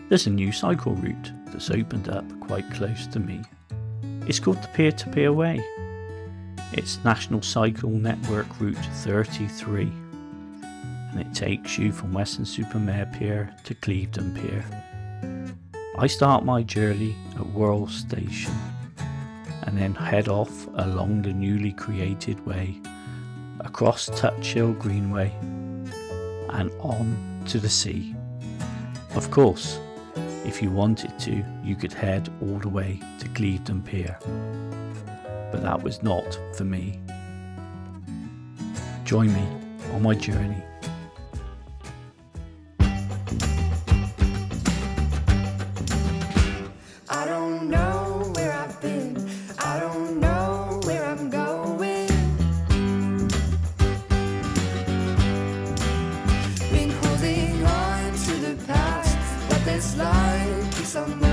There's a new cycle route that's opened up quite close to me. It's called the Pier Way. It's National Cycle Network Route 33, and it takes you from Weston-super-Mare Pier to Clevedon Pier. I start my journey at Worle station and then head off along the newly created way, across Touch Hill Greenway and on to the sea. Of course, if you wanted to, you could head all the way to Clevedon Pier, but that was not for me. Join me on my journey. I don't know where I've been, I don't know where I'm going. Been holding on to the past, but this life keeps on moving.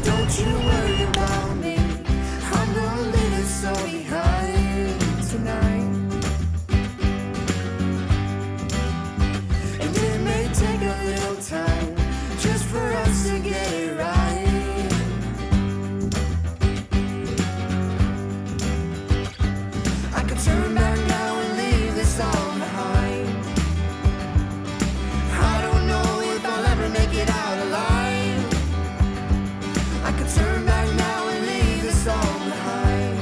Don't you worry about me, I'm gonna leave this all behind tonight. And it may take a little time just for us to get it right. I could turn back now and leave this all behind. I don't know if I'll ever make it out alive. I could turn back now and leave this all behind.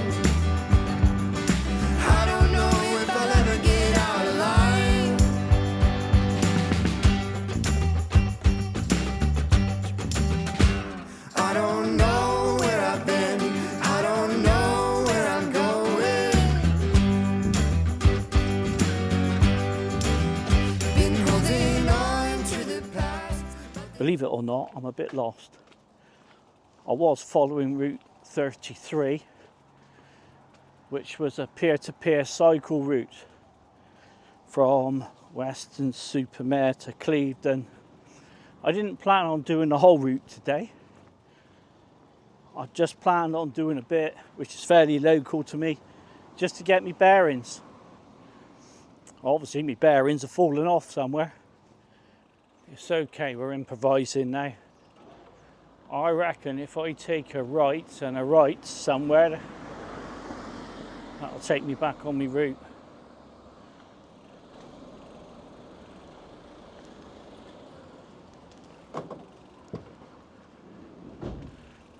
I don't know if I'll ever get out alive. I don't know where I've been, I don't know where I'm going. Been holding on to the past. Believe it or not, I'm a bit lost. I was following Route 33, which was a peer-to-peer cycle route from Weston-super-Mare to Clevedon. I didn't plan on doing the whole route today. I just planned on doing a bit, which is fairly local to me, just to get me bearings. Obviously, my bearings are falling off somewhere. It's okay, we're improvising now. I reckon if I take a right and a right somewhere, that'll take me back on my route.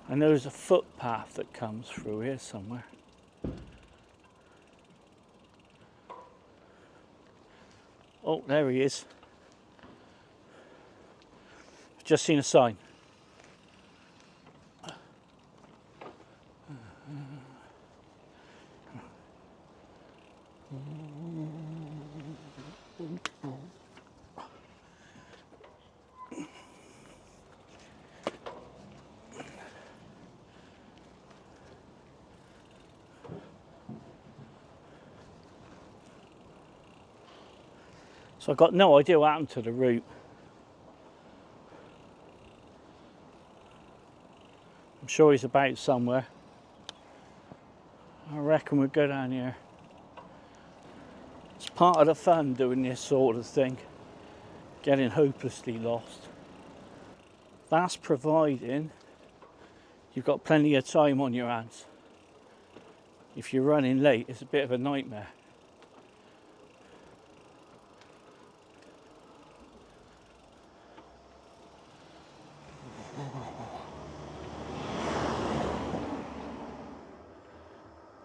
I know there's a footpath that comes through here somewhere. Oh, there he is. I've just seen a sign. So I've got no idea what happened to the route. I'm sure he's about somewhere. I reckon we'll go down here. It's part of the fun doing this sort of thing, getting hopelessly lost. That's providing you've got plenty of time on your hands. If you're running late, it's a bit of a nightmare.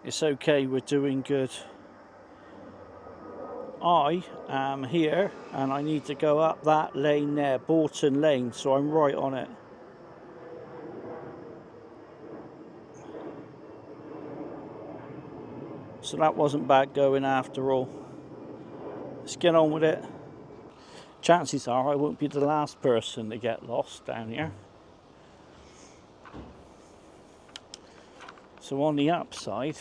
It's okay, we're doing good. I am here and I need to go up that lane there, Bolton Lane, so I'm right on it. So that wasn't bad going after all. Let's get on with it. Chances are I won't be the last person to get lost down here. So on the upside,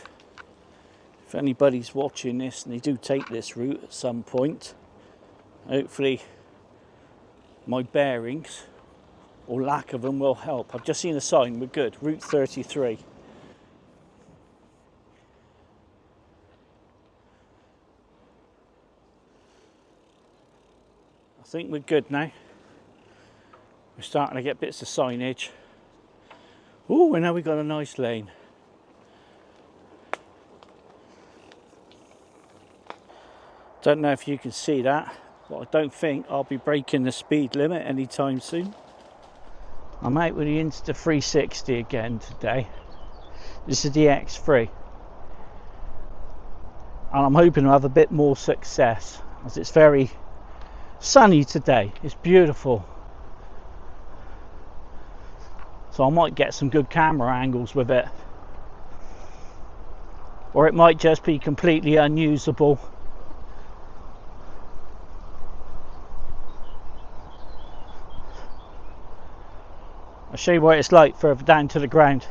if anybody's watching this and they do take this route at some point, hopefully my bearings or lack of them will help. I've just seen a sign, we're good, Route 33. I think we're good now. We're starting to get bits of signage. Oh, and now we've got a nice lane. Don't know if you can see that, but I don't think I'll be breaking the speed limit anytime soon. I'm out with the Insta360 again today. This is the X3. And I'm hoping to have a bit more success, as it's very sunny today. It's beautiful. So I might get some good camera angles with it. Or it might just be completely unusable. I'll show you what it's like further down to the ground.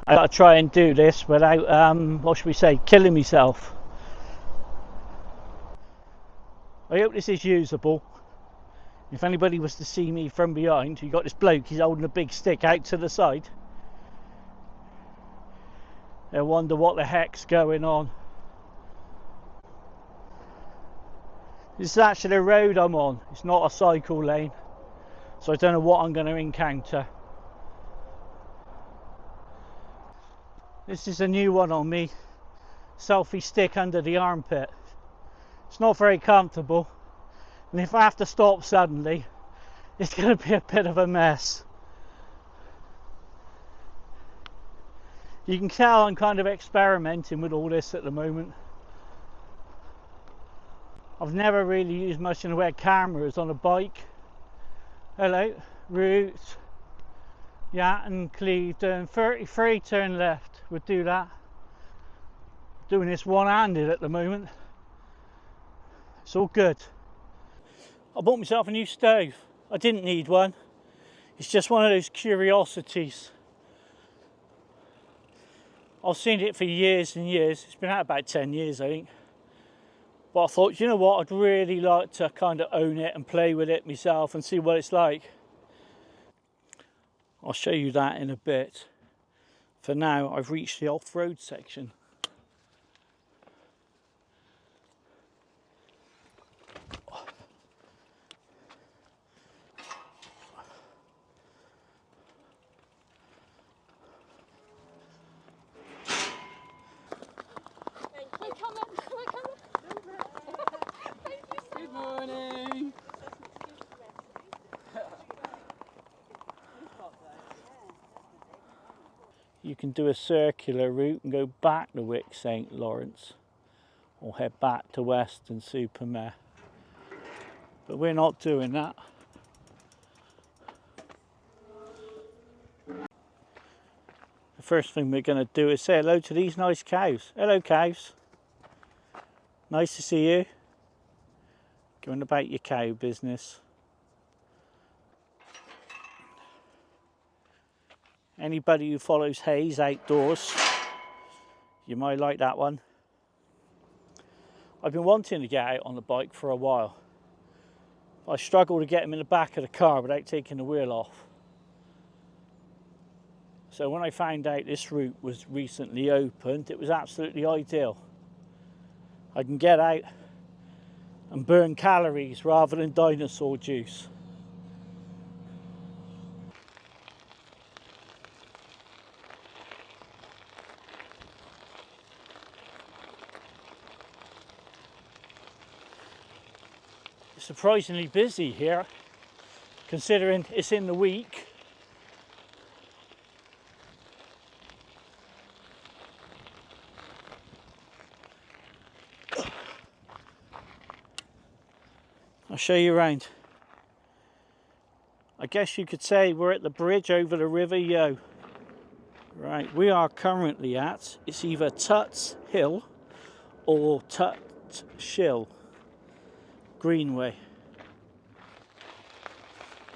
I gotta try and do this without, what should we say, killing myself. I hope this is usable. If anybody was to see me from behind, you got this bloke, he's holding a big stick out to the side. They'll wonder what the heck's going on. This is actually a road I'm on, it's not a cycle lane. So I don't know what I'm going to encounter. This is a new one on me. Selfie stick under the armpit. It's not very comfortable. And if I have to stop suddenly, it's going to be a bit of a mess. You can tell I'm kind of experimenting with all this at the moment. I've never really used much in the way of cameras on a bike. Hello, route. Yeah, and Clevedon, 33, turn left. We'll do that. Doing this one-handed at the moment. It's all good. I bought myself a new stove. I didn't need one. It's just one of those curiosities. I've seen it for years and years. It's been out about 10 years, I think. But I thought, you know what, I'd really like to kind of own it and play with it myself and see what it's like. I'll show you that in a bit. For now, I've reached the off-road section. Good morning. You can do a circular route and go back to Wick St Lawrence or head back to Weston-super-Mare. But we're not doing that. The first thing we're going to do is say hello to these nice cows. Hello cows. Nice to see you. Going about your cow business. Anybody who follows Hayes outdoors, you might like that one. I've been wanting to get out on the bike for a while. I struggle to get him in the back of the car without taking the wheel off. So when I found out this route was recently opened, it was absolutely ideal. I can get out and burn calories rather than dinosaur juice. It's surprisingly busy here, considering it's in the week. I'll show you around. I guess you could say we're at the bridge over the River Yo. Right, we are currently at, it's either Tuts Hill or Tut Shill Greenway.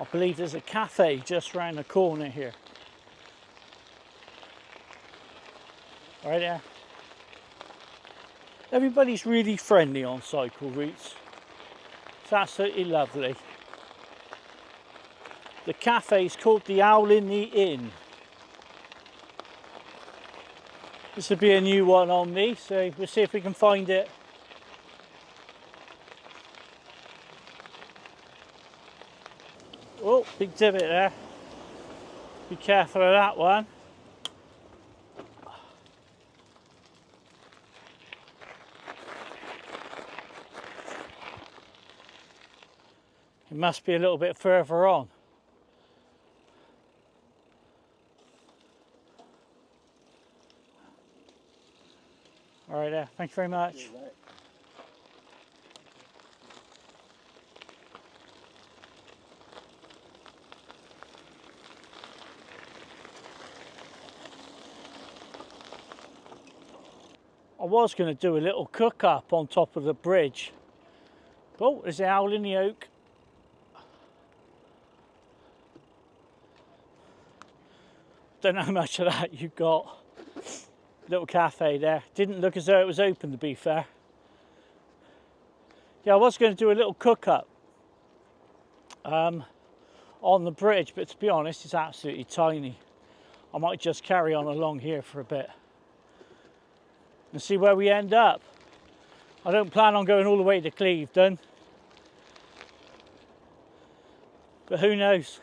I believe there's a cafe just round the corner here. Right there. Everybody's really friendly on cycle routes. It's absolutely lovely. The cafe is called the Owl in the Inn. This will be a new one on me, so we'll see if we can find it. Oh, big divot there. Be careful of that one. It must be a little bit further on. All right there, thank you very much. I was going to do a little cook up on top of the bridge. Oh, there's the owl in the oak. Don't know how much of that you got. Little cafe there. Didn't look as though it was open, to be fair. Yeah, I was going to do a little cook up on the bridge, but to be honest, it's absolutely tiny. I might just carry on along here for a bit and see where we end up. I don't plan on going all the way to Clevedon, but who knows.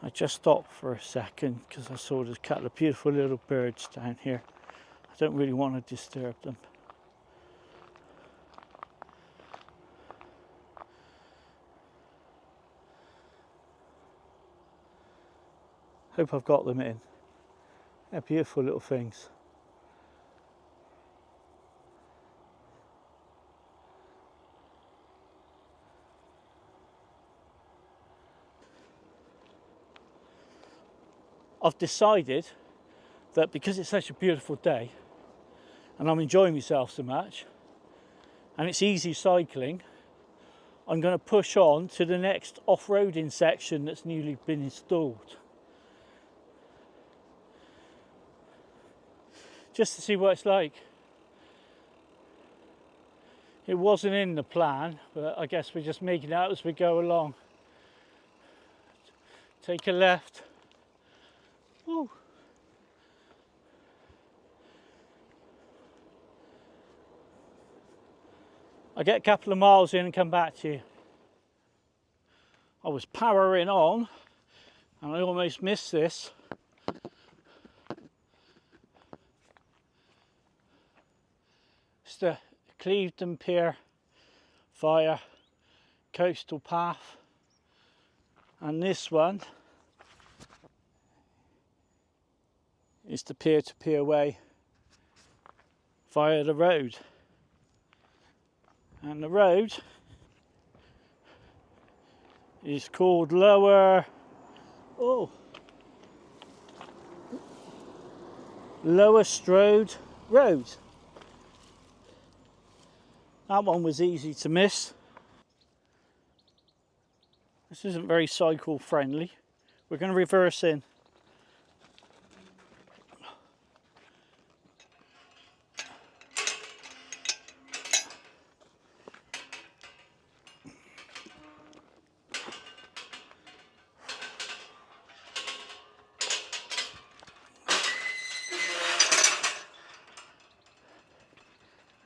I just stopped for a second because I saw there's a couple of beautiful little birds down here. I don't really want to disturb them. Hope I've got them in. They're beautiful little things. I've decided that because it's such a beautiful day and I'm enjoying myself so much and it's easy cycling, I'm going to push on to the next off-roading section that's newly been installed. Just to see what it's like. It wasn't in the plan, but I guess we're just making it out as we go along. Take a left. Ooh. I'll get a couple of miles in and come back to you. I was powering on and I almost missed this. It's the Clevedon Pier via coastal path, and this one is the peer-to-peer way via the road. And the road is called Lower Strode Road. That one was easy to miss. This isn't very cycle friendly. We're going to reverse in.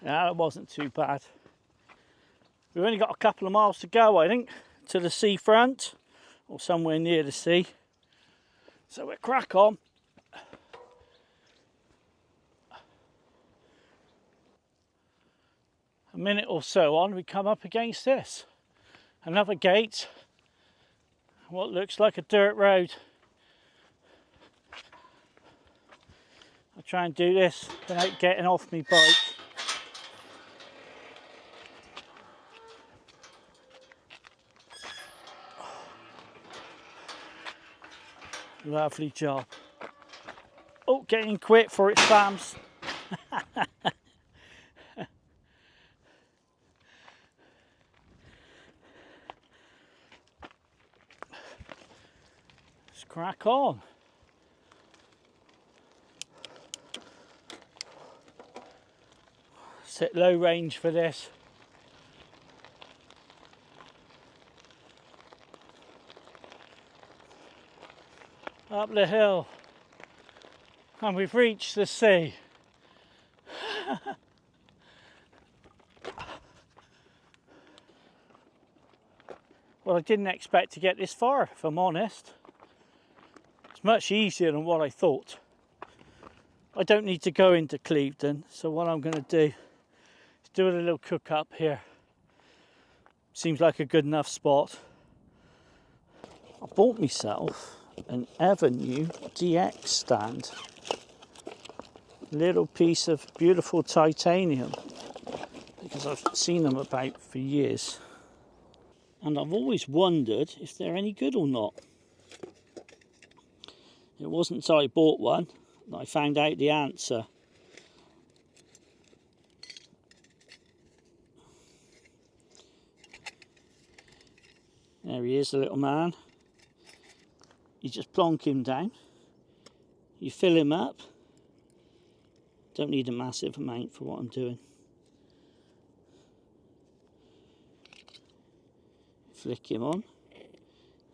Yeah, that wasn't too bad. We've only got a couple of miles to go, I think, to the seafront, or somewhere near the sea. So we'll crack on. A minute or so on, we come up against this. Another gate, what looks like a dirt road. I'll try and do this without getting off my bike. Lovely job. Oh, getting quick for it slams. Let's crack on. Set low range for this. Up the hill, and we've reached the sea. Well, I didn't expect to get this far, if I'm honest. It's much easier than what I thought. I don't need to go into Clevedon, so what I'm going to do is do a little cook up here. Seems like a good enough spot. I bought myself an Avenue DX stand. Little piece of beautiful titanium, because I've seen them about for years. And I've always wondered if they're any good or not. It wasn't until I bought one that I found out the answer. There he is, the little man. You just plonk him down. You fill him up. Don't need a massive amount for what I'm doing. Flick him on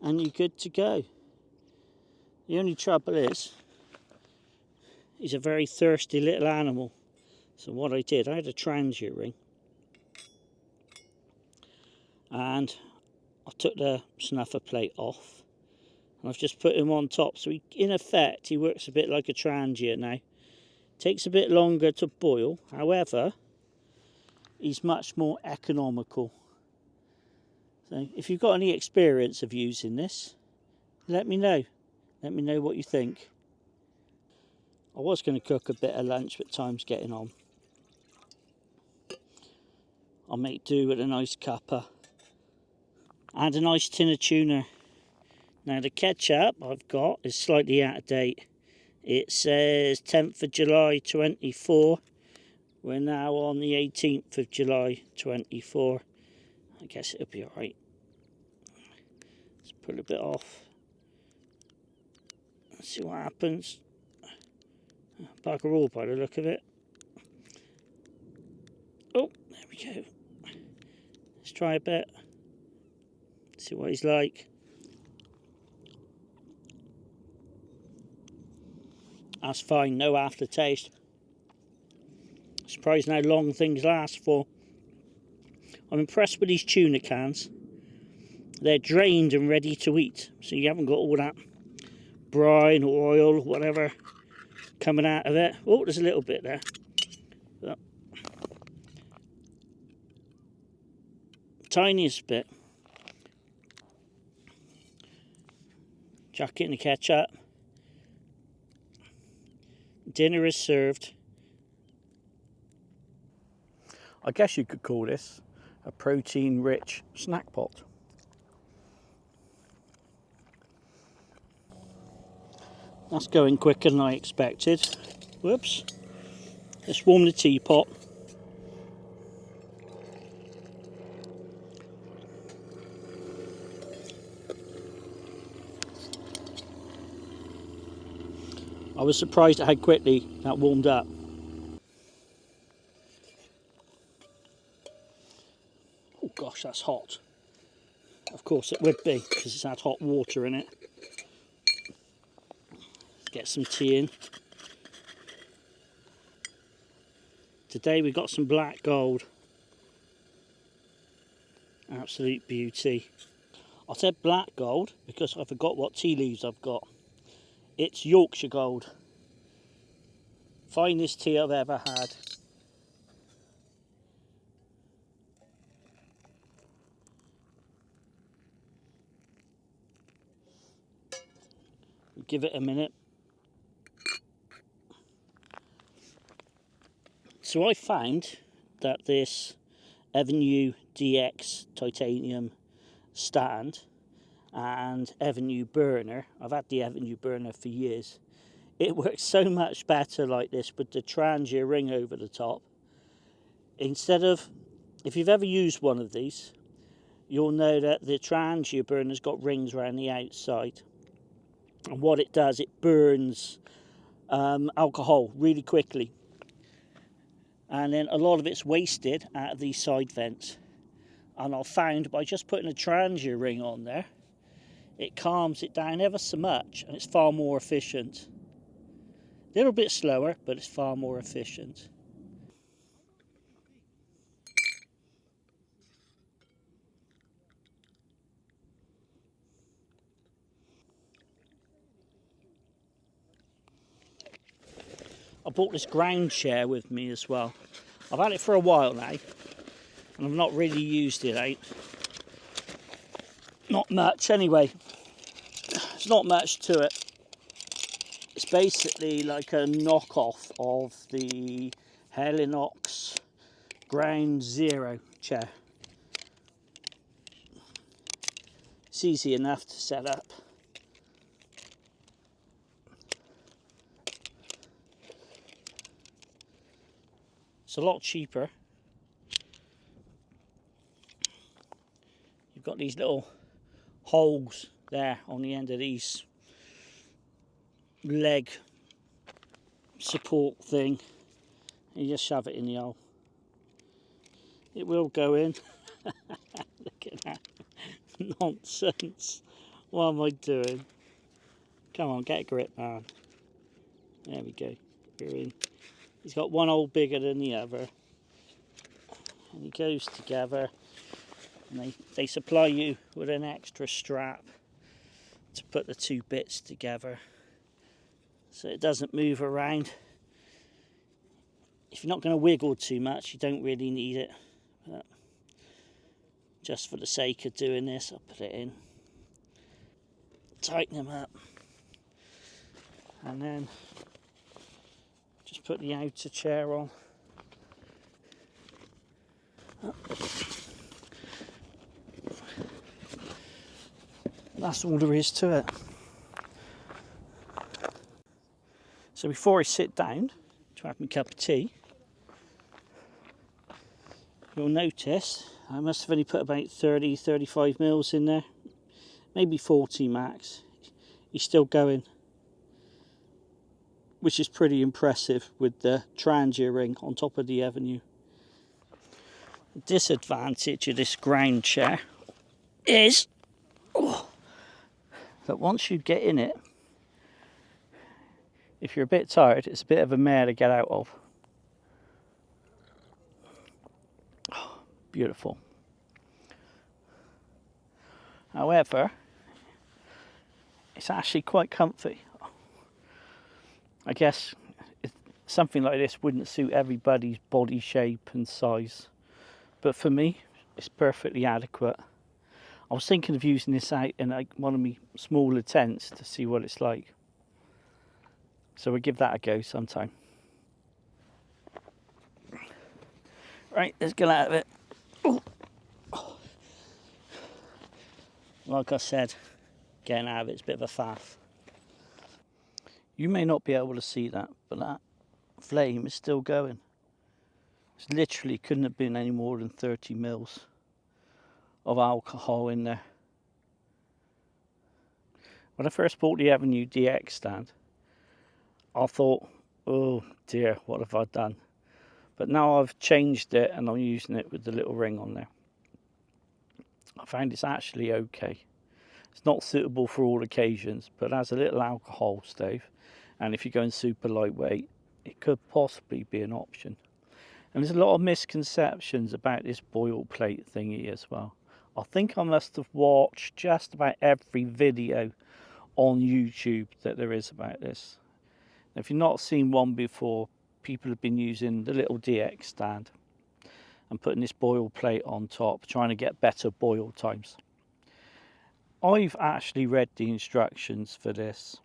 and you're good to go. The only trouble is he's a very thirsty little animal. So what I did, I had a transier ring and I took the snuffer plate off and I've just put him on top. So in effect he works a bit like a transier now. Takes a bit longer to boil, however he's much more economical. So if you've got any experience of using this, let me know. Let me know what you think. I was going to cook a bit of lunch, but time's getting on. I'll make do with a nice cuppa and a nice tin of tuna. Now the ketchup I've got is slightly out of date. It says 10th of July 24. We're now on the 18th of July 24. I guess it'll be alright. Let's pull a bit off. Let's see what happens. Bugger all by the look of it. Oh, there we go. Let's try a bit. See what he's like. That's fine, no aftertaste. Surprised how long things last for. I'm impressed with these tuna cans. They're drained and ready to eat, so you haven't got all that brine or oil or whatever coming out of it. Oh, there's a little bit there. But tiniest bit. Chuck it in the ketchup. Dinner is served. I guess you could call this a protein-rich snack pot. That's going quicker than I expected. Whoops. Let's warm the teapot. I was surprised at how quickly that warmed up. Oh gosh, that's hot. Of course it would be, because it's had hot water in it. Get some tea in. Today we've got some black gold. Absolute beauty. I said black gold because I forgot what tea leaves I've got. It's Yorkshire gold. Finest tea I've ever had. Give it a minute. So I found that this Avenue DX titanium stand and Avenue burner, I've had the Avenue burner for years, it works so much better like this with the transier ring over the top. Instead of, if you've ever used one of these, you'll know that the transier burner's got rings around the outside. And what it does, it burns alcohol really quickly. And then a lot of it's wasted out of these side vents. And I've found by just putting a transier ring on there, it calms it down ever so much and it's far more efficient. A little bit slower, but it's far more efficient. bought this ground chair with me as well. I've had it for a while now, and I've not really used it out. Not much anyway. There's not much to it. It's basically like a knockoff of the Helinox Ground Zero chair. It's easy enough to set up. It's a lot cheaper. You've got these little holes there on the end of these leg support thing. You just shove it in the hole. It will go in. Look at that. Nonsense. What am I doing? Come on, get a grip, man. There we go. We're in. He's got one hole bigger than the other. And he goes together. And they supply you with an extra strap to put the two bits together so it doesn't move around. If you're not going to wiggle too much, you don't really need it. But just for the sake of doing this, I'll put it in. Tighten them up. And then just put the outer chair on. That's all there is to it. So before I sit down to have my cup of tea, you'll notice I must have only put about 30-35 mils in there, maybe 40 max. He's still going, which is pretty impressive with the Trangia ring on top of the Avenue. The disadvantage of this ground chair is that once you get in it, if you're a bit tired, it's a bit of a mare to get out of. Oh, beautiful. However, it's actually quite comfy. I guess something like this wouldn't suit everybody's body shape and size, but for me, it's perfectly adequate. I was thinking of using this out in like one of my smaller tents to see what it's like. So we'll give that a go sometime. Right, let's get out of it. Ooh. Like I said, getting out of it's a bit of a faff. You may not be able to see that, but that flame is still going. It literally couldn't have been any more than 30 mils of alcohol in there. When I first bought the Avenue DX stand, I thought, oh dear, what have I done? But now I've changed it and I'm using it with the little ring on there. I found it's actually okay. It's not suitable for all occasions, but as a little alcohol stove, and if you're going super lightweight, it could possibly be an option. And there's a lot of misconceptions about this boil plate thingy as well. I think I must have watched just about every video on YouTube that there is about this. If you've not seen one before, people have been using the little DX stand and putting this boil plate on top, trying to get better boil times. I've actually read the instructions for this,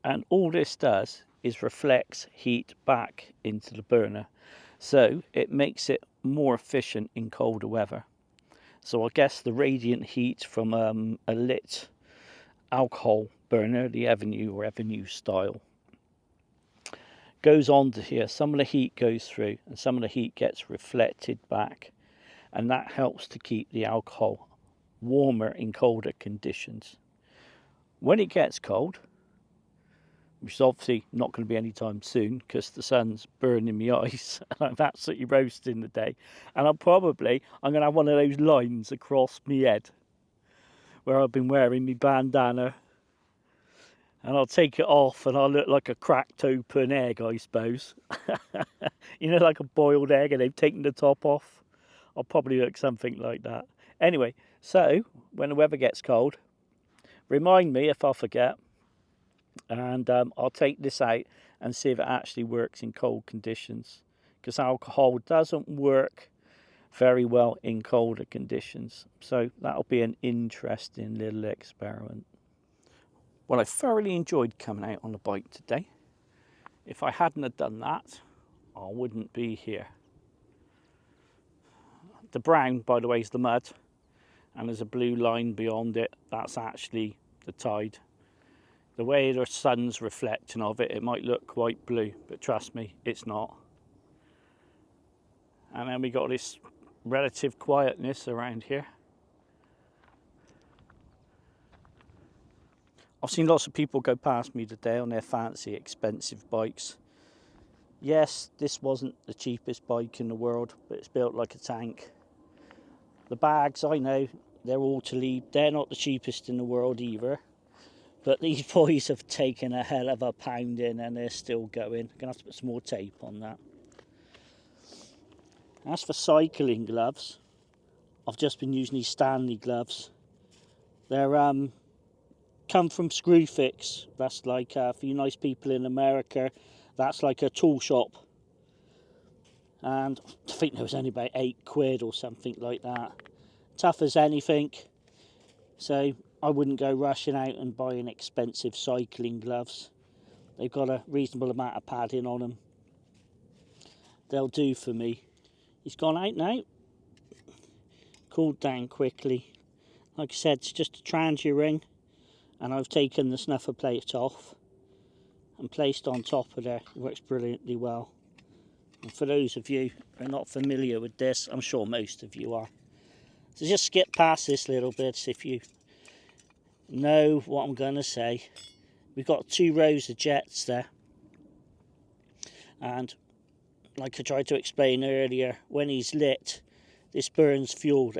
and all this does is reflects heat back into the burner, so it makes it more efficient in colder weather. So I guess the radiant heat from a lit alcohol burner, the Avenue or Avenue style, goes on to here. Some of the heat goes through and some of the heat gets reflected back, and that helps to keep the alcohol warmer in colder conditions. When it gets cold, which is obviously not going to be anytime soon because the sun's burning my eyes and I'm absolutely roasting the day, and I'm going to have one of those lines across my head where I've been wearing my bandana, and I'll take it off and I'll look like a cracked open egg, I suppose. You know, like a boiled egg and they've taken the top off. I'll probably look something like that. Anyway, so when the weather gets cold, remind me if I forget, and I'll take this out and see if it actually works in cold conditions, because alcohol doesn't work very well in colder conditions. So that'll be an interesting little experiment. Well, I thoroughly enjoyed coming out on the bike today. If I hadn't have done that, I wouldn't be here. The brown, by the way, is the mud, and there's a blue line beyond it. That's actually the tide. The way the sun's reflecting of it, it might look quite blue, but trust me, it's not. And then we got this relative quietness around here. I've seen lots of people go past me today on their fancy, expensive bikes. Yes, this wasn't the cheapest bike in the world, but it's built like a tank. The bags, I know, they're all to leave. They're not the cheapest in the world either. But these boys have taken a hell of a pounding and they're still going. I'm going to have to put some more tape on that. As for cycling gloves, I've just been using these Stanley gloves. They're come from Screwfix. That's like, for you nice people in America, that's like a tool shop. And I think there was only about £8 or something like that. Tough as anything. So I wouldn't go rushing out and buying expensive cycling gloves. They've got a reasonable amount of padding on them. They'll do for me. He's gone out now. Cooled down quickly. Like I said, it's just a transit ring. And I've taken the snuffer plate off and placed on top of there. It works brilliantly well. And for those of you who are not familiar with this, I'm sure most of you are. So just skip past this little bit if you know what I'm going to say. We've got 2 rows of jets there. And like I tried to explain earlier, when he's lit, this burns fuel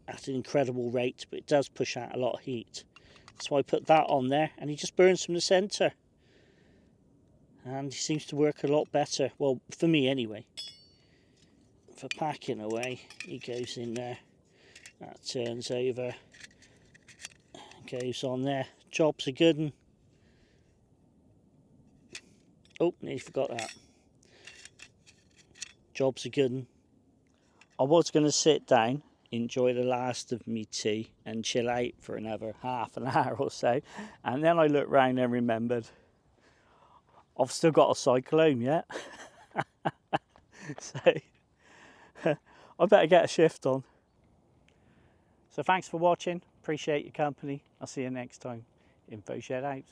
at an incredible rate, but it does push out a lot of heat. So I put that on there, and he just burns from the centre. And he seems to work a lot better. Well, for me anyway. For packing away, he goes in there. That turns over. Goes on there. Job's a good one. Oh, nearly forgot that. Job's a good one. I was going to sit down, enjoy the last of me tea and chill out for another half an hour or so. And then I looked round and remembered I've still got to cycle home yet. So I better get a shift on. So thanks for watching. Appreciate your company. I'll see you next time. Info Shed out.